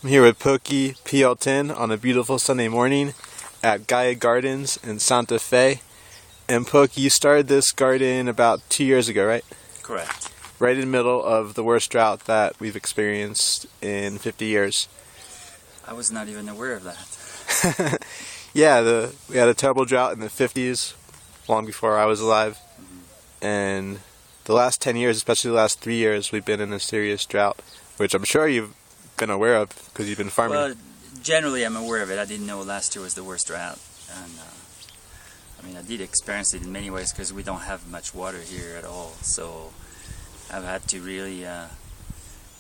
I'm here with Poki, Piottin on a beautiful Sunday morning at Gaia Gardens in Santa Fe. And Poki, you started this garden about 2 years ago, right? Correct. Right in the middle of the worst drought that we've experienced in 50 years. I was not even aware of that. Yeah, we had a terrible drought in the 50s, long before I was alive. And the last 10 years, especially the last 3 years, we've been in a serious drought, which I'm sure you've been aware of because you've been farming. Well, generally I'm aware of it. I didn't know last year was the worst drought. And I did experience it in many ways because we don't have much water here at all. So I've had to really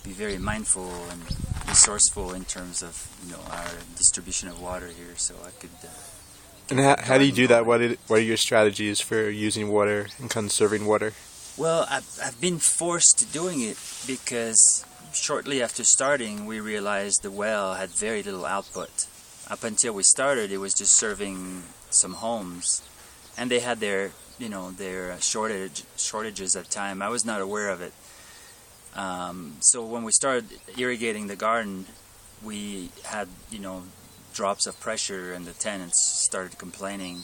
be very mindful and resourceful in terms of our distribution of water here, so I could. And how do you do that? What are your strategies for using water and conserving water? Well, I've been forced to doing it because shortly after starting, we realized the well had very little output. Up until we started, it was just serving some homes, and they had their shortages at the time. I was not aware of it. So when we started irrigating the garden, we had drops of pressure, and the tenants started complaining.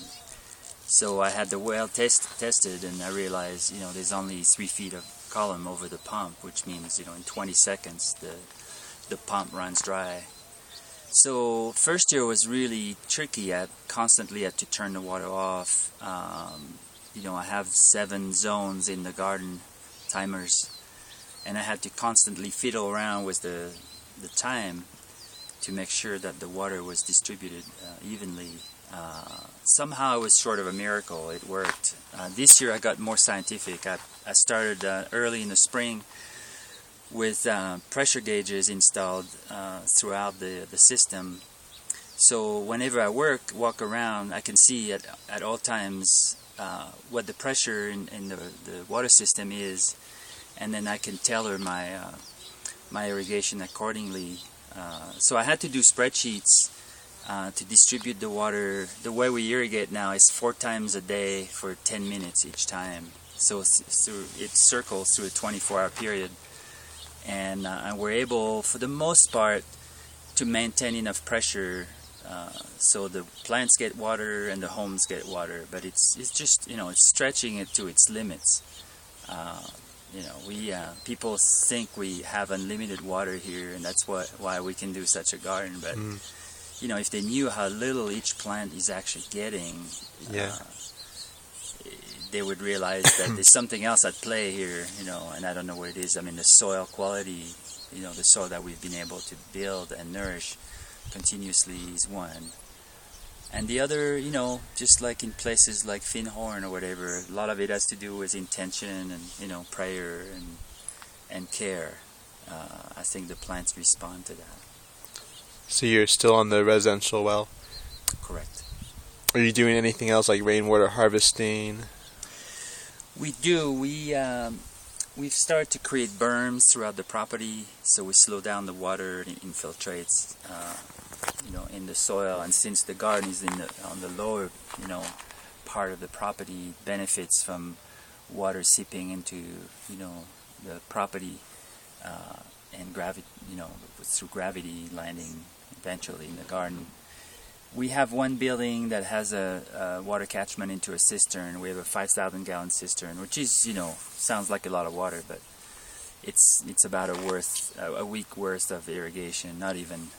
So I had the well tested, and I realized there's only 3 feet of column over the pump, which means in 20 seconds the pump runs dry. So first year was really tricky. I constantly had to turn the water off. I have 7 zones in the garden, timers, and I had to constantly fiddle around with the time to make sure that the water was distributed evenly. Somehow it was sort of a miracle. It worked. This year I got more scientific. I started early in the spring with pressure gauges installed throughout the system. So whenever I walk around, I can see at all times what the pressure in the water system is, and then I can tailor my irrigation accordingly. So I had to do spreadsheets to distribute the water. The way we irrigate now is 4 times a day for 10 minutes each time. So it circles through a 24-hour period, and we're able, for the most part, to maintain enough pressure so the plants get water and the homes get water. But it's just it's stretching it to its limits. People think we have unlimited water here, and that's why we can do such a garden. But if they knew how little each plant is actually getting, they would realize that there's something else at play here. And I don't know what it is. The soil quality, the soil that we've been able to build and nourish continuously is one. And the other, just like in places like Finhorn or whatever, a lot of it has to do with intention and, prayer and care. I think the plants respond to that. So you're still on the residential well? Correct. Are you doing anything else like rainwater harvesting? We do. We've started to create berms throughout the property, so we slow down the water. It infiltrates in the soil, and since the garden is on the lower part of the property, benefits from water seeping into the property and gravity, through gravity landing eventually in the garden. We have one building that has a water catchment into a cistern. We have a 5,000-gallon cistern, which is sounds like a lot of water, but it's about a week worth of irrigation, not even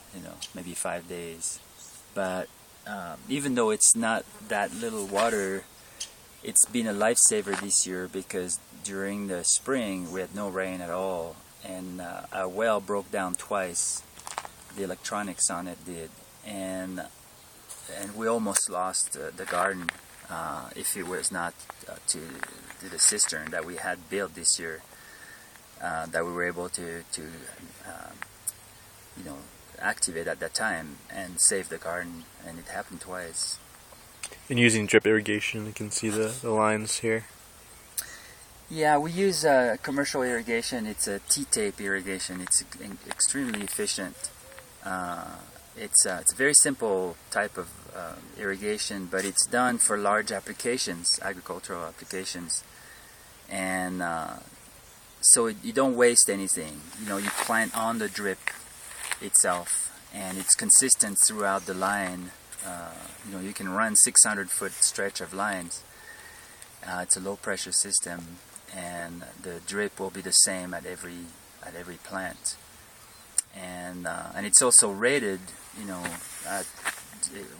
maybe 5 days. But even though it's not that little water, it's been a lifesaver this year because during the spring we had no rain at all, and our well broke down twice. The electronics on it did, and we almost lost the garden if it was not to the cistern that we had built this year. That we were able to activate at that time and save the garden, and it happened twice. And using drip irrigation, you can see the lines here. Yeah, we use commercial irrigation. It's a T-tape irrigation. It's extremely efficient. It's a very simple type of irrigation, but it's done for large applications, agricultural applications, and so you don't waste anything. You plant on the drip itself, and it's consistent throughout the line. You know, you can run 600-foot stretch of lines. It's a low-pressure system, and the drip will be the same at every plant. And it's also rated, you know, at,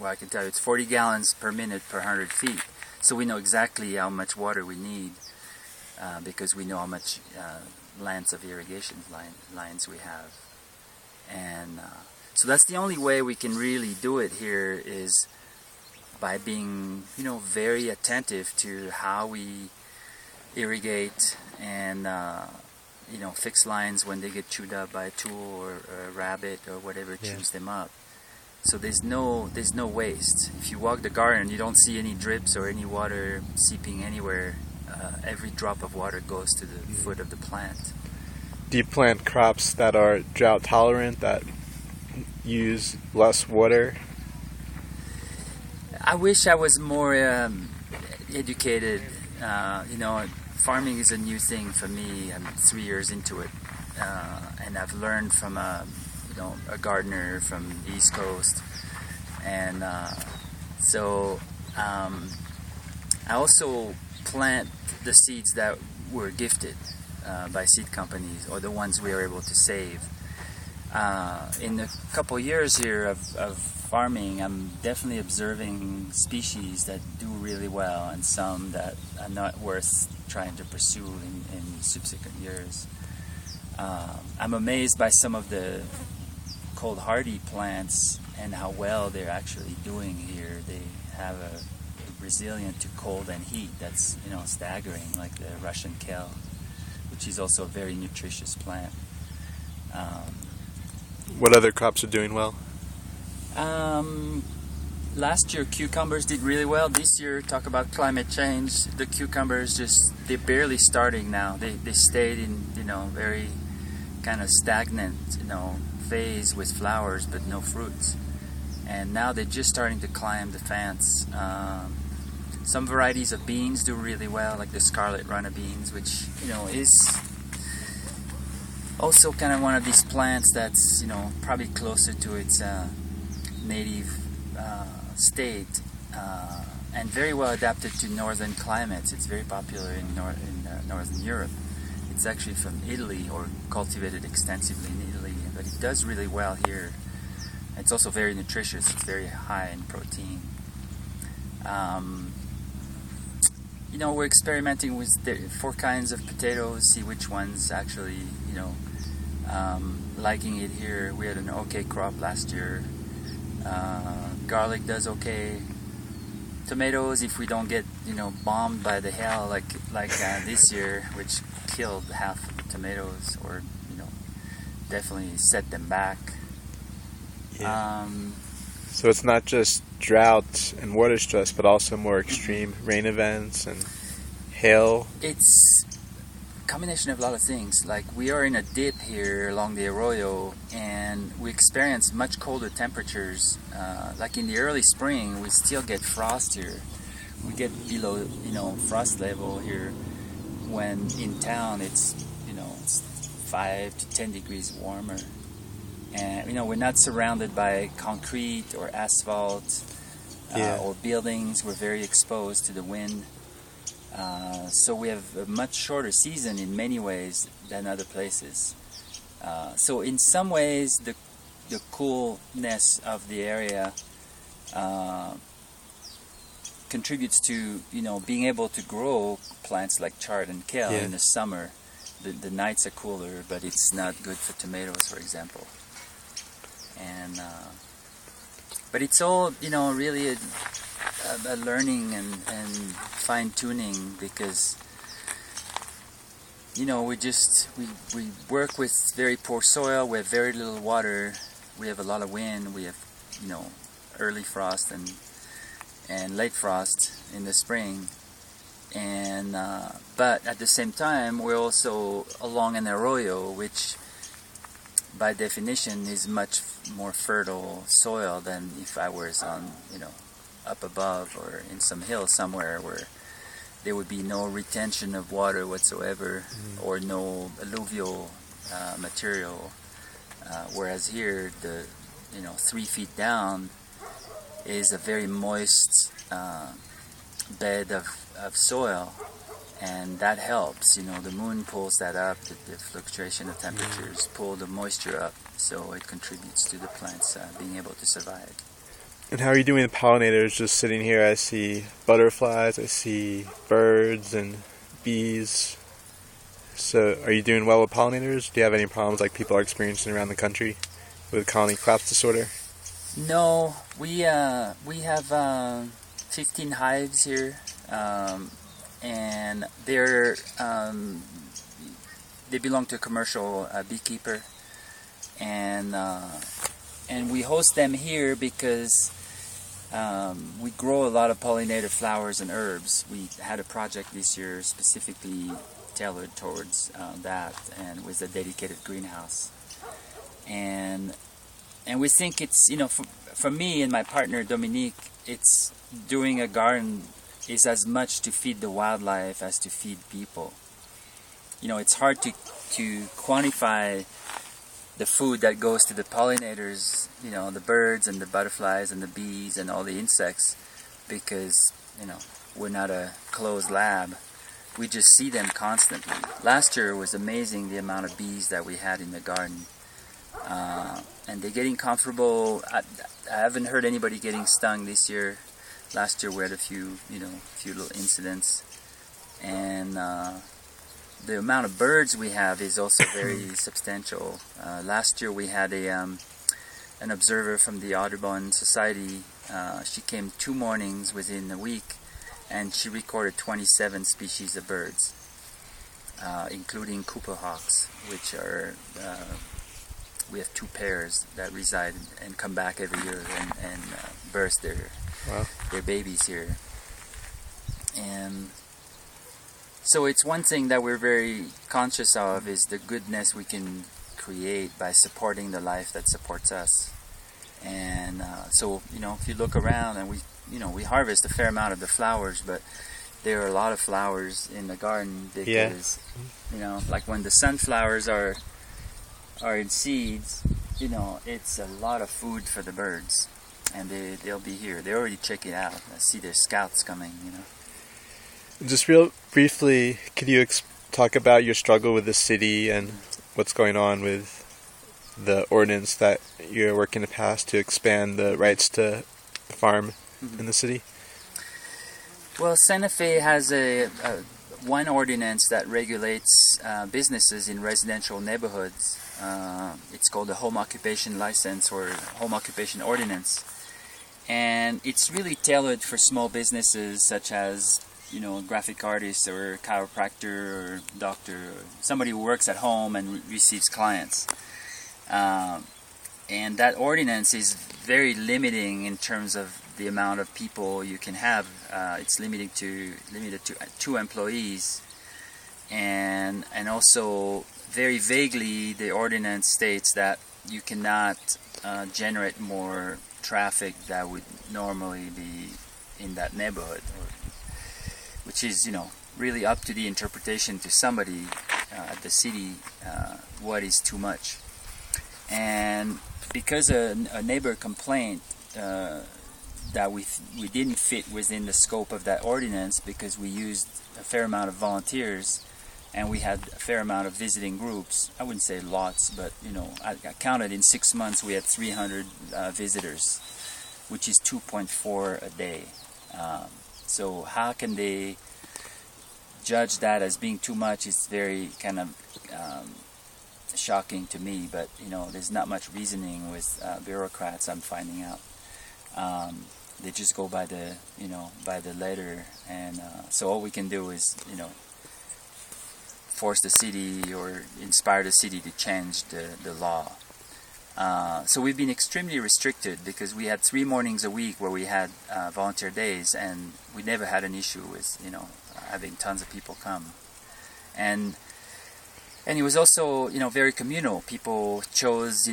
well, I can tell you it's 40 gallons per minute per 100 feet. So we know exactly how much water we need because we know how much length of irrigation lines we have. And so that's the only way we can really do it here, is by being, you know, very attentive to how we irrigate and you know, fix lines when they get chewed up by a tool or a rabbit or whatever chews them up. So there's no waste. If you walk the garden, you don't see any drips or any water seeping anywhere. Every drop of water goes to the foot of the plant. Do you plant crops that are drought tolerant, that use less water? I wish I was more educated. You know, farming is a new thing for me. I'm 3 years into it, and I've learned from you know, a gardener from the East Coast, and so I also plant the seeds that were gifted by seed companies, or the ones we were able to save. In the couple years here of farming, I'm definitely observing species that do really well and some that are not worth trying to pursue in subsequent years. I'm amazed by some of the cold hardy plants and how well they're actually doing here. They have a resilient to cold and heat that's, you know, staggering, like the Russian kale, which is also a very nutritious plant. What other crops are doing well? Last year cucumbers did really well. This year, talk about climate change, the cucumbers they're barely starting now. They stayed in, you know, very kind of stagnant, you know, phase with flowers but no fruits. And now they're just starting to climb the fence. Some varieties of beans do really well, like the scarlet runner beans, which, you know, is also kind of one of these plants that's, you know, probably closer to its native state, and very well adapted to northern climates. It's very popular in northern Europe. It's actually from Italy, or cultivated extensively in Italy, but it does really well here. It's also very nutritious. It's very high in protein. You know, we're experimenting with 4 kinds of potatoes, see which ones actually, you know, liking it here. We had an okay crop last year. Garlic does okay. Tomatoes, if we don't get, you know, bombed by the hail like this year, which killed half of the tomatoes, or, you know, definitely set them back. Yeah. So it's not just drought and water stress, but also more extreme rain events and hail. It's a combination of a lot of things. Like, we are in a dip here along the arroyo, and we experience much colder temperatures. Like in the early spring, we still get frost here. We get below, you know, frost level here, when in town it's, you know, it's 5 to 10 degrees warmer. And, you know, we're not surrounded by concrete or asphalt or buildings. We're very exposed to the wind. So we have a much shorter season in many ways than other places. So in some ways, the coolness of the area contributes to, you know, being able to grow plants like chard and kale in the summer. The nights are cooler, but it's not good for tomatoes, for example. And but it's all, you know, really a learning and fine-tuning, because, you know, we work with very poor soil. We have very little water. We have a lot of wind. We have, you know, early frost and late frost in the spring. And but at the same time, we're also along an arroyo, which by definition is much more fertile soil than if I was on, you know, up above or in some hill somewhere where there would be no retention of water whatsoever, or no alluvial material. Whereas here, the 3 feet down is a very moist bed of soil, and that helps. The moon pulls that up, the fluctuation of temperatures pull the moisture up, so it contributes to the plants being able to survive. And how are you doing with pollinators? Just sitting here, I see butterflies, I see birds and bees. So are you doing well with pollinators? Do you have any problems like people are experiencing around the country with colony collapse disorder? No, we have 15 hives here, and they belong to a commercial beekeeper, and we host them here because we grow a lot of pollinator flowers and herbs. We had a project this year specifically tailored towards that, and with a dedicated greenhouse. And we think it's, for me and my partner Dominique, it's doing a garden is as much to feed the wildlife as to feed people. It's hard to quantify the food that goes to the pollinators, the birds and the butterflies and the bees and all the insects, because, we're not a closed lab. We just see them constantly. Last year it was amazing the amount of bees that we had in the garden. And they're getting comfortable. I haven't heard anybody getting stung this year. Last year we had a few little incidents. And the amount of birds we have is also very substantial. Last year we had an observer from the Audubon Society. She came 2 mornings within a week, and she recorded 27 species of birds, including Cooper hawks, which are, we have 2 pairs that reside and come back every year and birth their babies here. And so it's one thing that we're very conscious of, is the goodness we can create by supporting the life that supports us. And so, if you look around, and we harvest a fair amount of the flowers, but there are a lot of flowers in the garden because, like when the sunflowers are in seeds, it's a lot of food for the birds, and they'll be here. They already check it out. I see their scouts coming, Just real briefly, could you talk about your struggle with the city and what's going on with the ordinance that you're working to pass to expand the rights to farm in the city? Well, Santa Fe has one ordinance that regulates businesses in residential neighborhoods. It's called the Home Occupation License, or Home Occupation Ordinance. And it's really tailored for small businesses such as, a graphic artist or a chiropractor or doctor, or somebody who works at home and receives clients. And that ordinance is very limiting in terms of the amount of people you can have. It's limited to 2 employees, and also very vaguely the ordinance states that you cannot generate more traffic that would normally be in that neighborhood, which is really up to the interpretation to somebody at the city what is too much. And because a neighbor complained that we didn't fit within the scope of that ordinance, because we used a fair amount of volunteers and we had a fair amount of visiting groups. I wouldn't say lots, but I counted in 6 months we had 300 visitors, which is 2.4 a day. So how can they judge that as being too much? Is very kind of shocking to me, but there's not much reasoning with bureaucrats, I'm finding out. They just go by the by the letter, and so all we can do is force the city or inspire the city to change the law. So we've been extremely restricted, because we had 3 mornings a week where we had volunteer days, and we never had an issue with having tons of people come. And it was also, very communal. People chose,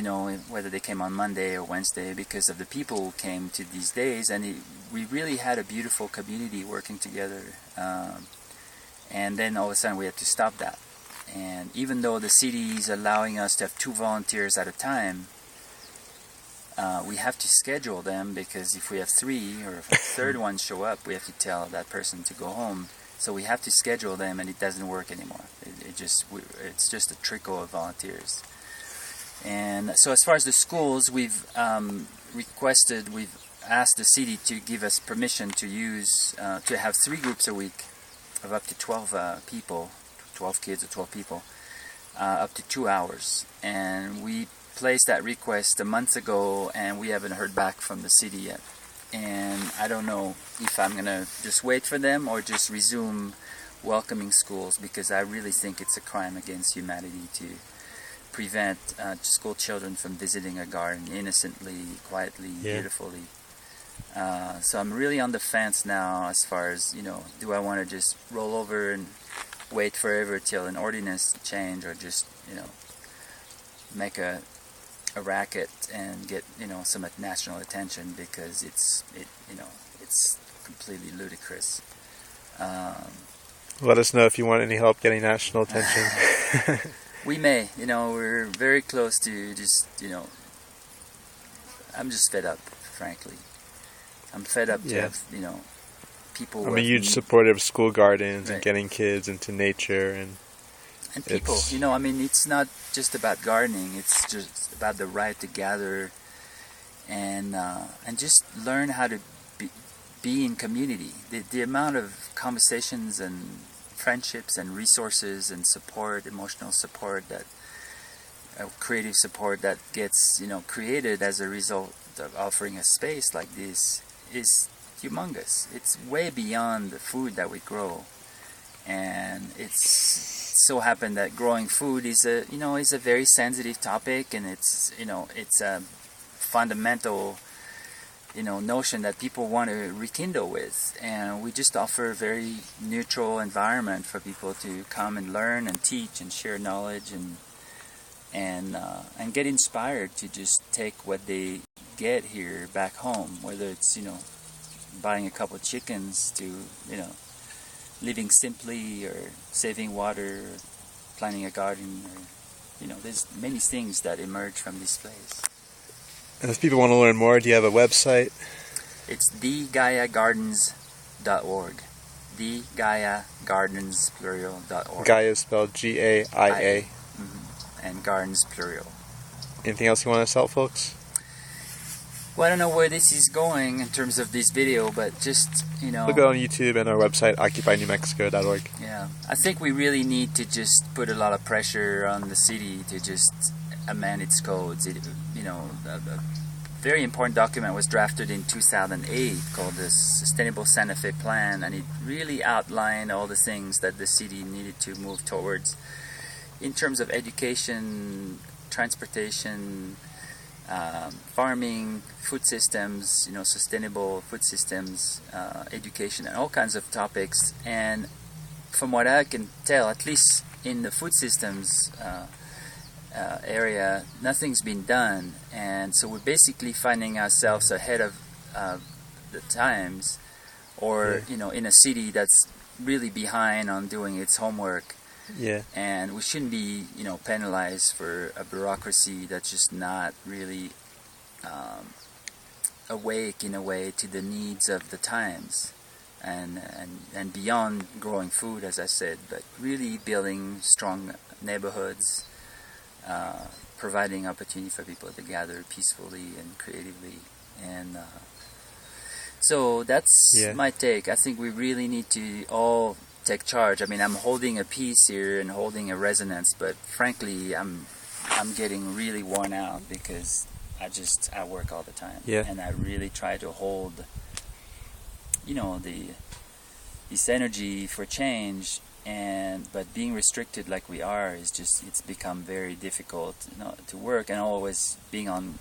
whether they came on Monday or Wednesday, because of the people who came to these days. And we really had a beautiful community working together. And then all of a sudden we had to stop that. And even though the city is allowing us to have 2 volunteers at a time, we have to schedule them, because if we have 3 or if a third one show up, we have to tell that person to go home. So we have to schedule them, and it doesn't work anymore. It's just a trickle of volunteers. And so as far as the schools, we've asked the city to give us permission to use, to have 3 groups a week of up to 12 people, 12 kids or 12 people, up to 2 hours. And we placed that request a month ago, and we haven't heard back from the city yet. And I don't know if I'm going to just wait for them or just resume welcoming schools, because I really think it's a crime against humanity to prevent school children from visiting a garden innocently, quietly, beautifully. So I'm really on the fence now as far as, do I want to just roll over and wait forever till an ordinance change, or just, make a racket and get, some national attention, because it's completely ludicrous. Let us know if you want any help getting national attention. We may, we're very close to just, I'm just fed up, frankly. I'm fed up to have, people. I'm a huge supporter of school gardens and getting kids into nature and people. It's not just about gardening. It's just about the right to gather and just learn how to be in community. The amount of conversations and friendships and resources and support, emotional support, that creative support that gets created as a result of offering a space like this is humongous. It's way beyond the food that we grow, and it's so happened that growing food is a very sensitive topic, and it's a fundamental notion that people want to rekindle with, and we just offer a very neutral environment for people to come and learn and teach and share knowledge and get inspired to just take what they get here back home, whether it's buying a couple of chickens to living simply, or saving water, or planting a garden, or there's many things that emerge from this place. And if people want to learn more, do you have a website? It's thegaiagardens.org. Thegaiagardens, plural.org. Gaia is spelled G-A-I-A. And gardens, plural. Anything else you want to tell folks? Well, I don't know where this is going in terms of this video, but just, Look on YouTube and our website, occupynewmexico.org. Yeah, I think we really need to just put a lot of pressure on the city to just amend its codes. A very important document was drafted in 2008 called the Sustainable Santa Fe Plan, and it really outlined all the things that the city needed to move towards in terms of education, transportation, farming, food systems, sustainable food systems, education, and all kinds of topics. And from what I can tell, at least in the food systems area, nothing's been done. And so we're basically finding ourselves ahead of the times, or in a city that's really behind on doing its homework. Yeah. And we shouldn't be, penalized for a bureaucracy that's just not really awake in a way to the needs of the times, and beyond growing food, as I said, but really building strong neighborhoods, providing opportunity for people to gather peacefully and creatively, and so that's my take. I think we really need to all take charge. I'm holding a piece here and holding a resonance, but frankly, I'm getting really worn out, because I work all the time, and I really try to hold, this energy for change, but being restricted like we are it's become very difficult, to work, and always being on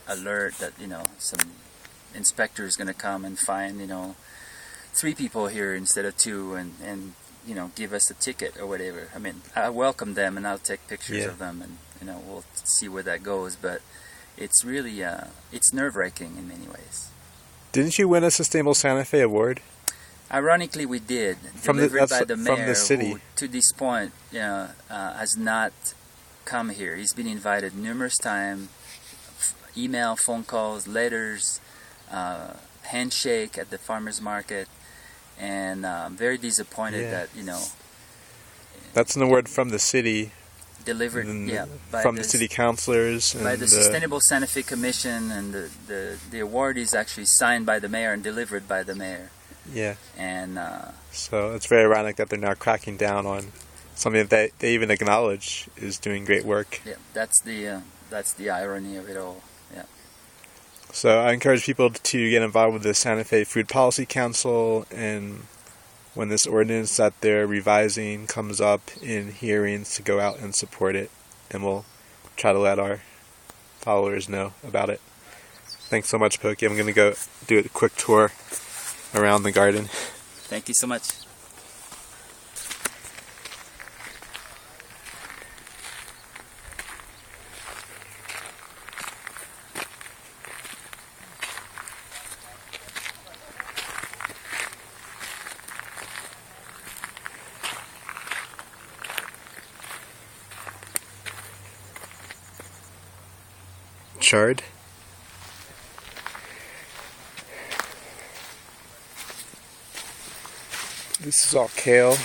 alert that some inspector is going to come and find 3 people here instead of 2, and give us a ticket or whatever. I welcome them, and I'll take pictures of them, and we'll see where that goes. But it's really it's nerve-wracking in many ways. Didn't you win a Sustainable Santa Fe award? Ironically, we did, delivered by the mayor, from the city, who to this point has not come here. He's been invited numerous times, email, phone calls, letters, handshake at the farmers market, and I'm very disappointed that, you know, that's in the word from the city. Delivered, by from the city councilors and by the Sustainable Santa Fe Commission, and the award is actually signed by the mayor and delivered by the mayor. Yeah. And so it's very ironic that they're now cracking down on something that they even acknowledge is doing great work. Yeah, that's the irony of it all. Yeah. So I encourage people to get involved with the Santa Fe Food Policy Council, and when this ordinance that they're revising comes up in hearings, to go out and support it, and we'll try to let our followers know about it. Thanks so much, Poki. I'm going to go do a quick tour around the garden. Thank you so much. Chard. This is all kale.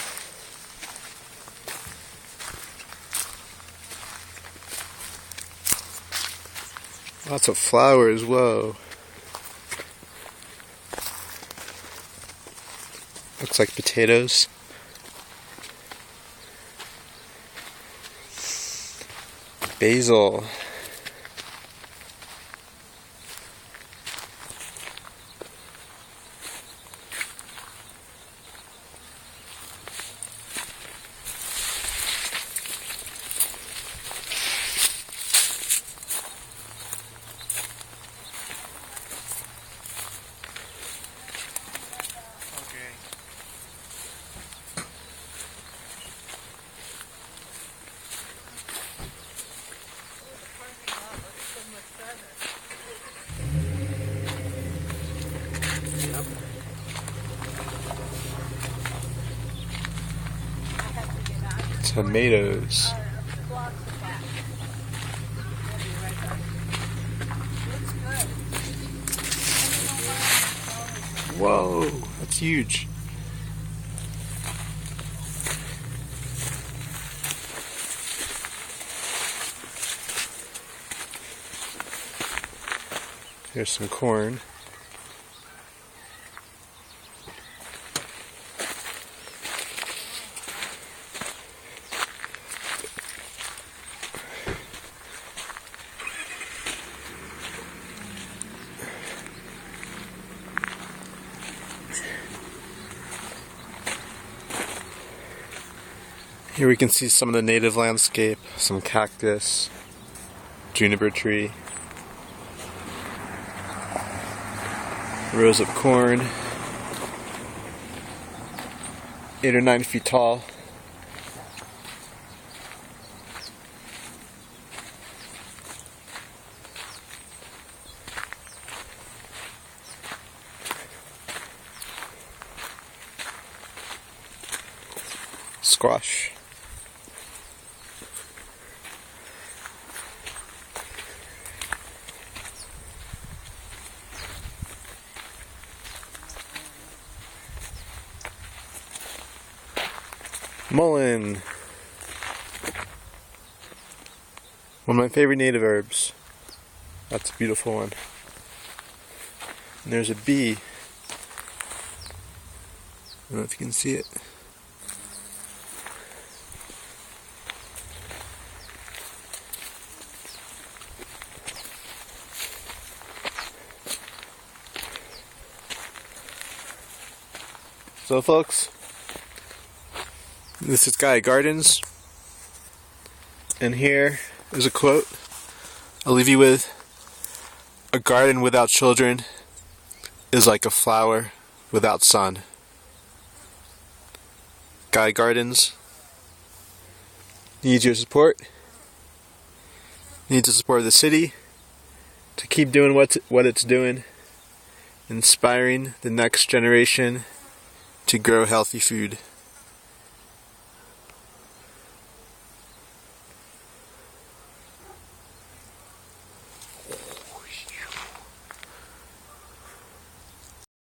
Lots of flowers, whoa. Looks like potatoes. Basil. Tomatoes. Whoa, that's huge. Here's some corn. Here we can see some of the native landscape, some cactus, juniper tree, rows of corn, 8 or 9 feet tall. Squash. Mullein. One of my favorite native herbs. That's a beautiful one. And there's a bee. I don't know if you can see it. So folks, this is Gaia Gardens, and here is a quote I'll leave you with. A garden without children is like a flower without sun. Gaia Gardens needs your support, needs the support of the city to keep doing what it's doing, inspiring the next generation to grow healthy food.